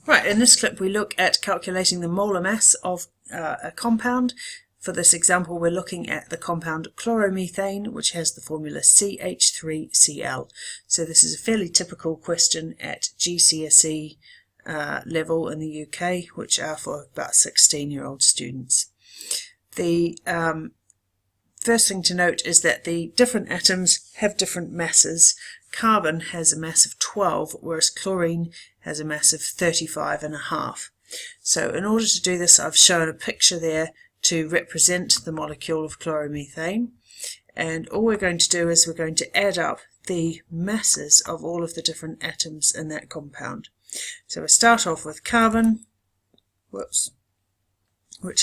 Right, in this clip we look at calculating the molar mass of a compound. For this example we're looking at the compound chloromethane, which has the formula CH3Cl. So this is a fairly typical question at GCSE level in the UK, which are for about 16-year-old students. The first thing to note is that the different atoms have different masses. Carbon has a mass of 12, whereas chlorine has a mass of 35.5. So in order to do this, I've shown a picture there to represent the molecule of chloromethane. And all we're going to do is we're going to add up the masses of all of the different atoms in that compound. So we start off with carbon, which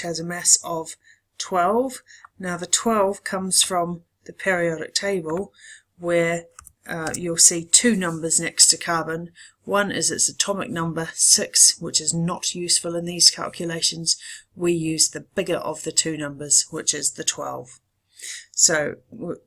has a mass of 12. Now the 12 comes from the periodic table, where you'll see two numbers next to carbon. One is its atomic number 6, which is not useful in these calculations. We use the bigger of the two numbers, which is the 12. So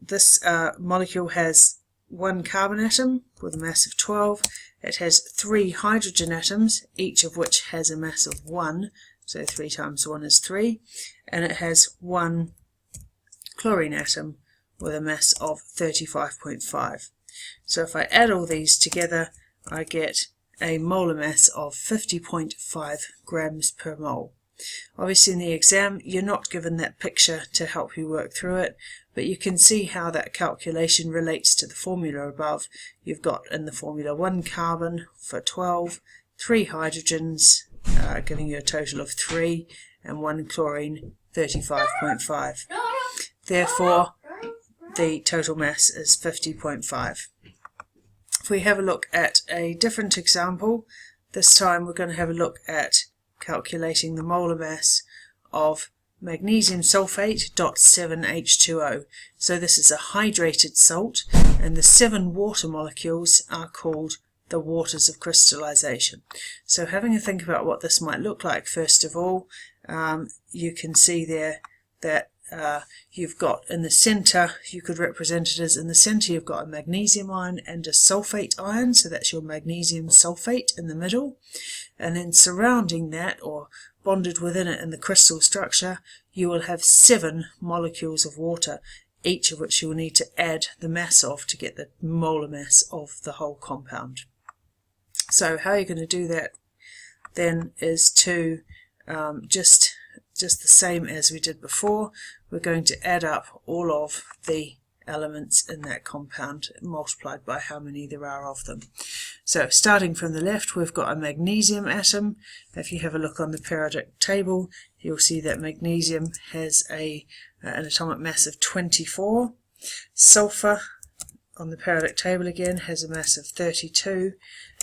this molecule has one carbon atom with a mass of 12. It has 3 hydrogen atoms, each of which has a mass of 1. So 3 times 1 is 3. And it has one chlorine atom with a mass of 35.5. So if I add all these together, I get a molar mass of 50.5 grams per mole. Obviously in the exam you're not given that picture to help you work through it, but you can see how that calculation relates to the formula above. You've got in the formula 1 carbon for 12, 3 hydrogens giving you a total of 3, and 1 chlorine 35.5. Therefore the total mass is 50.5. If we have a look at a different example, this time we're going to have a look at calculating the molar mass of magnesium sulfate .7H2O. So this is a hydrated salt, and the 7 water molecules are called the waters of crystallization. So having a think about what this might look like, first of all, you can see there that you've got in the center, you could represent it as in the center you've got a magnesium ion and a sulfate ion, so that's your magnesium sulfate in the middle, and then surrounding that, or bonded within it in the crystal structure, you will have 7 molecules of water, each of which you will need to add the mass of to get the molar mass of the whole compound. So how you're going to do that then is to just the same as we did before. We're going to add up all of the elements in that compound multiplied by how many there are of them. So starting from the left, we've got a magnesium atom. If you have a look on the periodic table, you'll see that magnesium has an atomic mass of 24. Sulfur on the periodic table again has a mass of 32,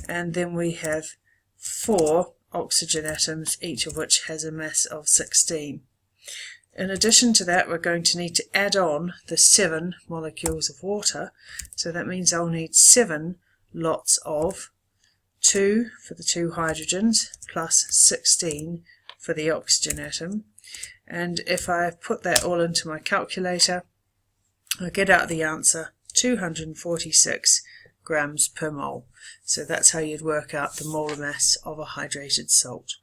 and then we have 4 oxygen atoms, each of which has a mass of 16. In addition to that, we're going to need to add on the 7 molecules of water, so that means I'll need 7 lots of 2 for the 2 hydrogens plus 16 for the oxygen atom. And if I put that all into my calculator, I get out the answer 246 grams per mole. So that's how you'd work out the molar mass of a hydrated salt.